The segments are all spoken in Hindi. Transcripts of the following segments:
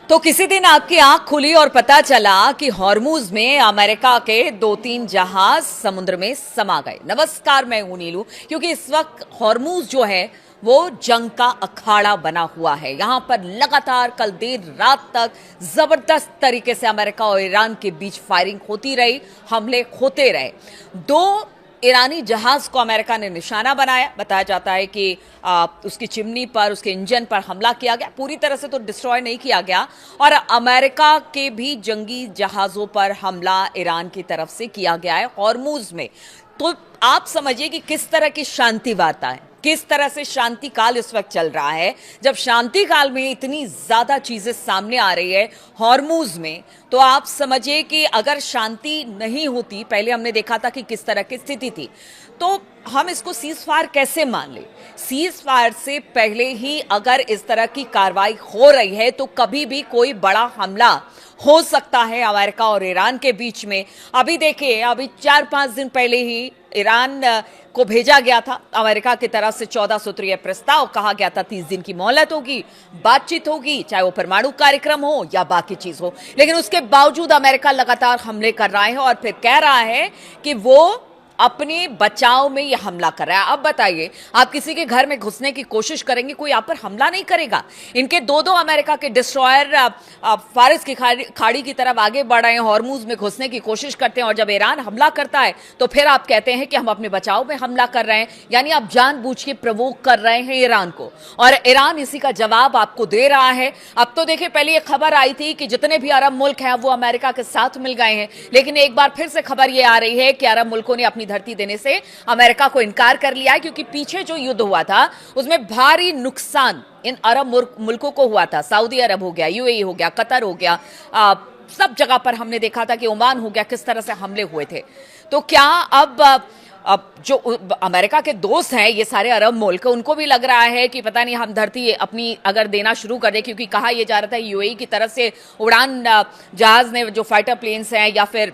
तो किसी दिन आपकी आंख खुली और पता चला कि हॉर्मूज में अमेरिका के 2-3 जहाज समुद्र में समा गए। नमस्कार, मैं हूं नीलू। क्योंकि इस वक्त हॉर्मूज जो है वो जंग का अखाड़ा बना हुआ है। यहां पर लगातार कल देर रात तक जबरदस्त तरीके से अमेरिका और ईरान के बीच फायरिंग होती रही, हमले होते रहे। दो ईरानी जहाज को अमेरिका ने निशाना बनाया। बताया जाता है कि उसकी चिमनी पर, उसके इंजन पर हमला किया गया। पूरी तरह से तो डिस्ट्रॉय नहीं किया गया। और अमेरिका के भी जंगी जहाजों पर हमला ईरान की तरफ से किया गया है हॉर्मूज में। तो आप समझिए कि किस तरह की शांति वार्ता है, किस तरह से शांति काल इस वक्त चल रहा है। जब शांति काल में इतनी ज्यादा चीजें सामने आ रही है हॉर्मूज में, तो आप समझिए कि अगर शांति नहीं होती, पहले हमने देखा था कि किस तरह की स्थिति थी, तो हम इसको सीज फायर कैसे मान ले। सीज फायर से पहले ही अगर इस तरह की कार्रवाई हो रही है तो कभी भी कोई बड़ा हमला हो सकता है अमेरिका और ईरान के बीच में। अभी देखिए, अभी 4-5 दिन पहले ही ईरान को भेजा गया था अमेरिका की तरफ से 14 सूत्रीय प्रस्ताव। कहा गया था 30 दिन की मोहलत होगी, बातचीत होगी, चाहे वो परमाणु कार्यक्रम हो या बाकी चीज हो। लेकिन उसके बावजूद अमेरिका लगातार हमले कर रहा है और फिर कह रहा है कि वो अपने बचाव में यह हमला कर रहा है। अब बताइए, आप किसी के घर में घुसने की कोशिश करेंगे, कोई आप पर हमला नहीं करेगा। इनके दो अमेरिका के डिस्ट्रॉयर फारिस की खाड़ी की तरफ आगे बढ़ रहे हैं, हॉर्मूज में घुसने की कोशिश करते हैं। और जब ईरान हमला करता है तो फिर आप कहते हैं कि हम अपने बचाव में हमला कर रहे हैं। यानी आप जानबूझ के प्रवोक कर रहे हैं ईरान को, और ईरान इसी का जवाब आपको दे रहा है। अब तो देखिए, पहले ये खबर आई थी कि जितने भी अरब मुल्क हैं वो अमेरिका के साथ मिल गए हैं, लेकिन एक बार फिर से खबर ये आ रही है कि अरब मुल्कों ने अपनी धरती देने से अमेरिका को इनकार कर लिया है। क्योंकि पीछे जो युद्ध हुआ था उसमें भारी नुकसान इन अरब मुल्कों को हुआ था। सऊदी अरब हो गया, यूएई हो गया, कतर हो गया, सब जगह पर हमने देखा था कि ओमान हो गया, किस तरह से हमले हुए थे। तो क्या अब जो अमेरिका के दोस्त हैं ये सारे अरब मुल्क, उनको भी लग रहा है कि पता नहीं हम धरती अपनी अगर देना शुरू कर दे। क्योंकि कहा यह जा रहा था यूएई की तरफ से उड़ान जहाज ने, जो फाइटर प्लेन्स हैं या फिर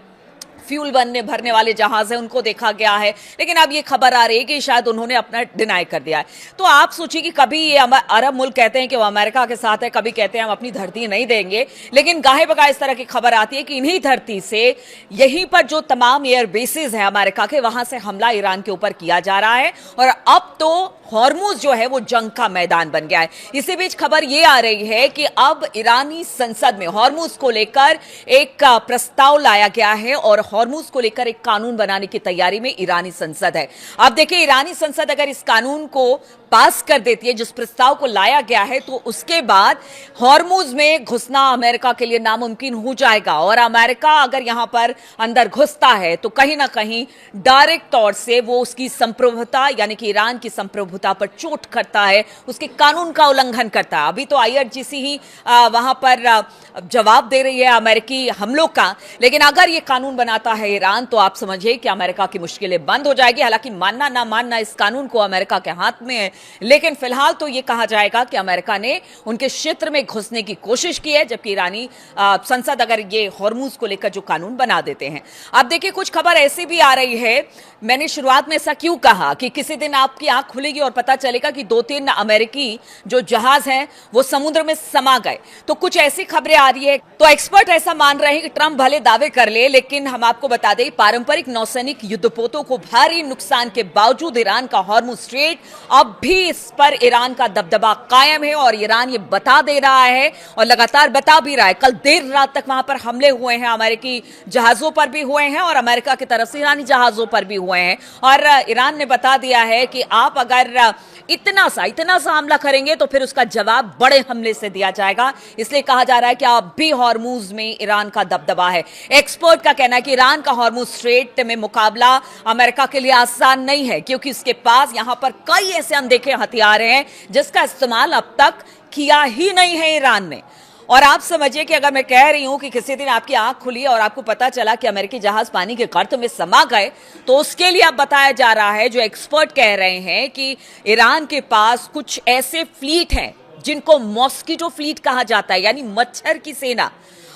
फ्यूल भरने वाले जहाज हैं, उनको देखा गया है। लेकिन अब ये खबर आ रही है कि शायद उन्होंने अपना डिनाई कर दिया है। तो आप सोचिए कि कभी ये अरब मुल्क कहते हैं कि वो अमेरिका के साथ है, कभी कहते हैं हम अपनी धरती नहीं देंगे। लेकिन गाहे बगाह इस तरह की खबर आती है कि इन्हीं धरती से, यहीं पर जो तमाम एयर बेसेस हैं अमेरिका के, वहां से हमला ईरान के ऊपर किया जा रहा है। और अब तो हॉर्मूज जो है वो जंग का मैदान बन गया है। इसी बीच खबर ये आ रही है कि अब ईरानी संसद में हॉर्मूज को लेकर एक प्रस्ताव लाया गया है और हॉर्मूज को लेकर एक कानून बनाने की तैयारी में ईरानी संसद है। अब देखिए, ईरानी संसद अगर इस कानून को पास कर देती है, जिस प्रस्ताव को लाया गया है, तो उसके बाद हॉर्मूज में घुसना अमेरिका के लिए नामुमकिन हो जाएगा। और अमेरिका अगर यहां पर अंदर घुसता है तो कहीं ना कहीं डायरेक्ट तौर से वो उसकी संप्रभुता, यानी कि ईरान की संप्रभुता पर चोट करता है, उसके कानून का उल्लंघन करता है। अभी तो आईआरजीसी ही वहां पर जवाब दे रही है अमेरिकी हमलों का। लेकिन अगर ये कानून बनाता है ईरान, तो आप समझिए कि अमेरिका की मुश्किलें बंद हो जाएगी। हालांकि मानना ना मानना इस कानून को अमेरिका के हाथ में है, लेकिन फिलहाल तो यह कहा जाएगा कि अमेरिका ने उनके क्षेत्र में घुसने की कोशिश की है, जबकि ईरानी संसद अगर ये हॉर्मूज को लेकर जो कानून बना देते हैं। अब देखिए, कुछ खबर ऐसी भी आ रही है, मैंने शुरुआत में ऐसा क्यों कहा कि किसी दिन आपकी आंख खुलेगी और पता चलेगा कि 2-3 अमेरिकी जो जहाज हैं वो समुद्र में समा गए। तो कुछ ऐसी खबरें आ रही है। तो एक्सपर्ट ऐसा मान रहे हैं कि ट्रंप भले दावे कर ले, लेकिन हम आपको बता दें, पारंपरिक नौसैनिक युद्धपोतों को भारी नुकसान के बावजूद ईरान का हॉर्मूज स्ट्रेट, अब भी इस पर ईरान का दबदबा कायम है। और ईरान ये बता दे रहा है और लगातार बता भी रहा है। कल देर रात तक वहां पर हमले हुए हैं, अमेरिकी जहाजों पर भी हुए हैं और अमेरिका की तरफ से ईरानी जहाजों पर भी हुए हैं। और ईरान ने बता दिया है कि आप अगर इतना सा हमला करेंगे तो फिर उसका जवाब बड़े हमले से दिया जाएगा। इसलिए कहा जा रहा है कि अब भी हॉर्मूज में ईरान का दबदबा है। एक्सपर्ट का कहना है कि ईरान का हॉर्मूज स्ट्रेट में मुकाबला अमेरिका के लिए आसान नहीं है, क्योंकि उसके पास यहां पर कई ऐसे अनदेखे हथियार हैं जिसका इस्तेमाल अब तक किया ही नहीं है ईरान ने। और आप समझिए कि अगर मैं कह रही हूं कि किसी दिन आपकी आंख खुली और आपको पता चला कि अमेरिकी जहाज पानी के गर्त में समा गए, तो उसके लिए अब बताया जा रहा है, जो एक्सपर्ट कह रहे हैं कि ईरान के पास कुछ ऐसे फ्लीट हैं जिनको मॉस्किटो फ्लीट कहा जाता है, यानी मच्छर की सेना।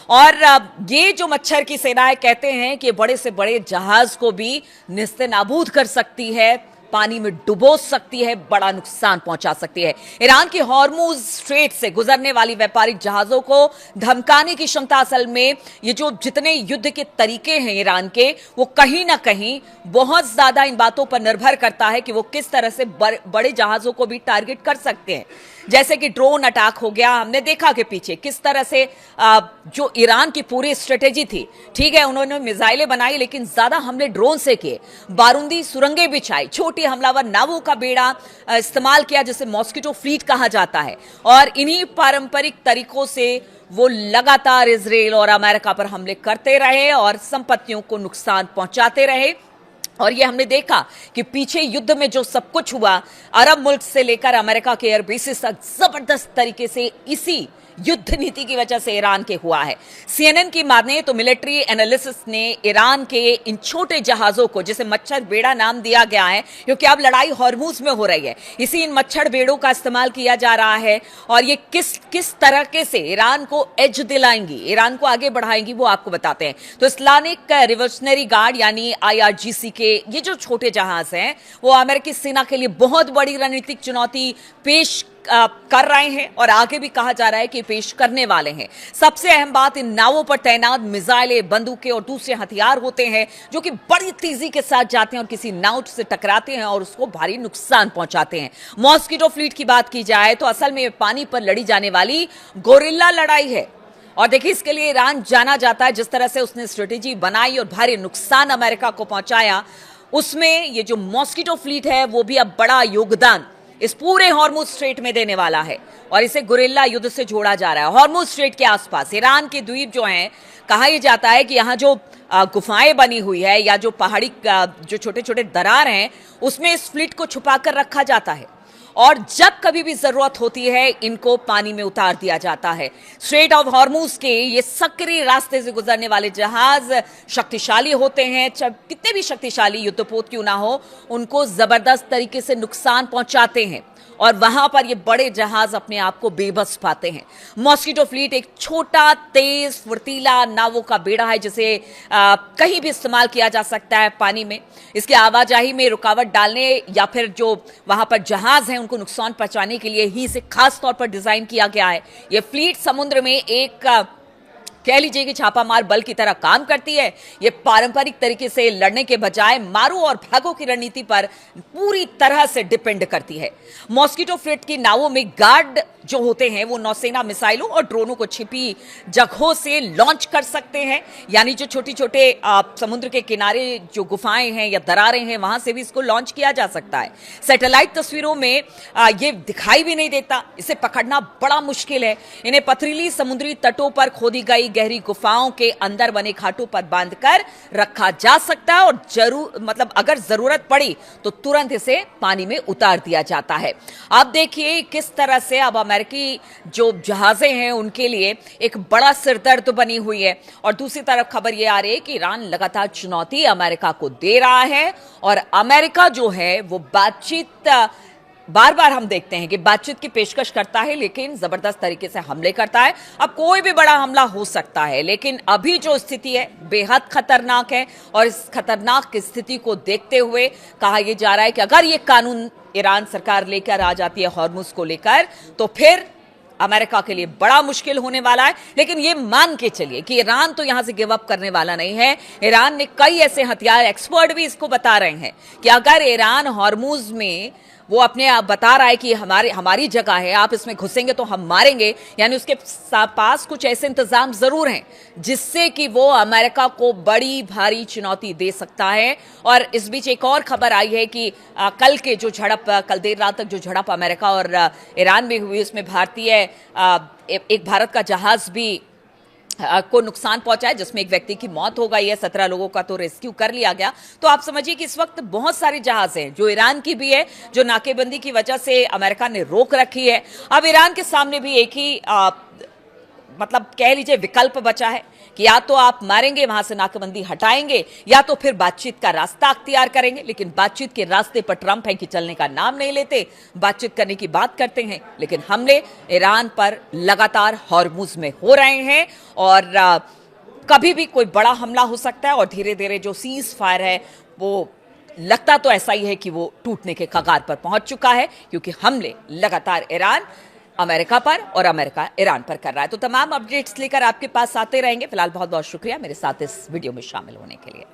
और ये जो मच्छर की सेना है, कहते हैं कि बड़े से बड़े जहाज को भी निस्ते नाबूद कर सकती है, पानी में डुबो सकती है, बड़ा नुकसान पहुंचा सकती है। ईरान की हॉर्मुज स्ट्रेट से गुजरने वाली व्यापारिक जहाजों को धमकाने की क्षमता, असल में ये जो जितने युद्ध के तरीके हैं ईरान के, वो कहीं ना कहीं बहुत ज्यादा इन बातों पर निर्भर करता है कि वो किस तरह से बड़े जहाजों को भी टारगेट कर सकते हैं। जैसे कि ड्रोन अटैक हो गया, हमने देखा कि पीछे किस तरह से जो ईरान की पूरी स्ट्रेटेजी थी, ठीक है उन्होंने मिसाइलें बनाई लेकिन ज्यादा हमले ड्रोन से किए, बारूदी सुरंगें बिछाई, छोटी हमलावर नावों का बेड़ा इस्तेमाल किया जिसे मॉस्किटो फ्लीट कहा जाता है, और इन्हीं पारंपरिक तरीकों से वो लगातार इजराइल और अमेरिका पर हमले करते रहे और संपत्तियों को नुकसान पहुंचाते रहे। और ये हमने देखा कि पीछे युद्ध में जो सब कुछ हुआ, अरब मुल्क से लेकर अमेरिका के एयरबेसेस तक जबरदस्त तरीके से इसी युद्ध नीति की वजह से ईरान के हुआ है। सीएनएन की माने तो मिलिट्री एनालिसिस ने ईरान के इन छोटे जहाजों को, जिसे मच्छर बेड़ा नाम दिया गया है क्योंकि अब लड़ाई हॉर्मुज में हो रही है, इसी इन मच्छर बेड़ों का इस्तेमाल किया जा रहा है। और ये किस तरह से ईरान को एज दिलाएंगी, ईरान को आगे बढ़ाएंगी, वो आपको बताते हैं। तो इस्लामिक रिवोल्यूशनरी गार्ड यानी IRGC के ये जो छोटे जहाज हैं, वो अमेरिकी सेना के लिए बहुत बड़ी रणनीतिक चुनौती पेश कर रहे हैं और आगे भी कहा जा रहा है कि पेश करने वाले हैं। सबसे अहम बात, इन नावों पर तैनात मिसाइलें, बंदूकें और दूसरे हथियार होते हैं जो कि बड़ी तेजी के साथ जाते हैं और किसी नाव से टकराते हैं और उसको भारी नुकसान पहुंचाते हैं। मॉस्किटो फ्लीट की बात की जाए तो असल में पानी पर लड़ी जाने वाली गोरिल्ला लड़ाई है। और देखिए, इसके लिए ईरान जाना जाता है। जिस तरह से उसने स्ट्रेटेजी बनाई और भारी नुकसान अमेरिका को पहुंचाया, उसमें ये जो मॉस्किटो फ्लीट है वो भी अब बड़ा योगदान इस पूरे हॉर्मुज स्ट्रेट में देने वाला है और इसे गुरिल्ला युद्ध से जोड़ा जा रहा है। हॉर्मुज स्ट्रेट के आसपास ईरान के द्वीप जो हैं, कहा यह जाता है कि यहाँ जो गुफाएं बनी हुई है या जो पहाड़ी जो छोटे छोटे दरार हैं, उसमें इस फ्लीट को छुपा कर रखा जाता है और जब कभी भी जरूरत होती है इनको पानी में उतार दिया जाता है। स्ट्रेट ऑफ हॉर्मुज के ये सक्रिय रास्ते से गुजरने वाले जहाज शक्तिशाली होते हैं, कितने भी शक्तिशाली युद्धपोत क्यों ना हो, उनको जबरदस्त तरीके से नुकसान पहुंचाते हैं और वहां पर ये बड़े जहाज अपने आप को बेबस पाते हैं। मॉस्किटो फ्लीट एक छोटा, तेज, फुर्तीला नावों का बेड़ा है जिसे कहीं भी इस्तेमाल किया जा सकता है पानी में। इसकी आवाजाही में रुकावट डालने या फिर जो वहां पर जहाज हैं उनको नुकसान पहुंचाने के लिए ही इसे खास तौर पर डिजाइन किया गया है। यह फ्लीट समुद्र में एक कह लीजिए कि छापामार बल की तरह काम करती है। ये पारंपरिक तरीके से लड़ने के बजाय मारो और भागो की रणनीति पर पूरी तरह से डिपेंड करती है। मॉस्किटो फ्लीट की नावों में गार्ड जो होते हैं वो नौसेना मिसाइलों और ड्रोनों को छिपी जगहों से लॉन्च कर सकते हैं, यानी जो छोटे छोटे समुद्र के किनारे जो गुफाएं हैं या दरारें हैं वहां से भी इसको लॉन्च किया जा सकता है। सैटेलाइट तस्वीरों में ये दिखाई भी नहीं देता, इसे पकड़ना बड़ा मुश्किल है। इन्हें पथरीली समुद्री तटों पर खोदी गई गहरी गुफाओं के अंदर बने खाटों पर बांधकर रखा जा सकता है और अगर जरूरत पड़ी तो तुरंत इसे पानी में उतार दिया जाता है। अब देखिए किस तरह से अब अमेरिकी जो जहाजें हैं उनके लिए एक बड़ा सिरदर्द बनी हुई है और दूसरी तरफ खबर यह आ रही है कि ईरान लगातार चुनौती अमेरिका को दे रहा है और अमेरिका जो है वो बातचीत, बार बार हम देखते हैं कि बातचीत की पेशकश करता है लेकिन जबरदस्त तरीके से हमले करता है। अब कोई भी बड़ा हमला हो सकता है लेकिन अभी जो स्थिति है बेहद खतरनाक है और इस खतरनाक स्थिति को देखते हुए कहा यह जा रहा है कि अगर ये कानून ईरान सरकार लेकर आ जाती है हॉर्मुज को लेकर तो फिर अमेरिका के लिए बड़ा मुश्किल होने वाला है। लेकिन ये मान के चलिए कि ईरान तो यहां से गिव अप करने वाला नहीं है। ईरान ने कई ऐसे हथियार, एक्सपर्ट भी इसको बता रहे हैं कि अगर ईरान हॉर्मुज में वो अपने आप बता रहा है कि हमारी जगह है, आप इसमें घुसेंगे तो हम मारेंगे, यानी उसके पास कुछ ऐसे इंतजाम जरूर हैं जिससे कि वो अमेरिका को बड़ी भारी चुनौती दे सकता है। और इस बीच एक और खबर आई है कि कल देर रात तक जो झड़प अमेरिका और ईरान में हुई उसमें एक भारत का जहाज भी को नुकसान पहुंचा है जिसमें एक व्यक्ति की मौत हो गई है, 17 लोगों का तो रेस्क्यू कर लिया गया। तो आप समझिए कि इस वक्त बहुत सारे जहाज हैं जो ईरान की भी है, जो नाकेबंदी की वजह से अमेरिका ने रोक रखी है। अब ईरान के सामने भी एक ही कह लीजिए विकल्प बचा है कि या तो आप मारेंगे, वहां से नाकेबंदी हटाएंगे, या तो फिर बातचीत का रास्ता अख्तियार करेंगे। लेकिन बातचीत के रास्ते पर ट्रंप है कि चलने का नाम नहीं लेते, बातचीत करने की बात करते हैं लेकिन हमले ईरान पर लगातार हॉर्मुज में हो रहे हैं और कभी भी कोई बड़ा हमला हो सकता है और धीरे धीरे जो सीज फायर है वो लगता तो ऐसा ही है कि वो टूटने के कगार पर पहुंच चुका है, क्योंकि हमले लगातार ईरान अमेरिका पर और अमेरिका ईरान पर कर रहा है। तो तमाम अपडेट्स लेकर आपके पास आते रहेंगे। फिलहाल बहुत बहुत शुक्रिया मेरे साथ इस वीडियो में शामिल होने के लिए।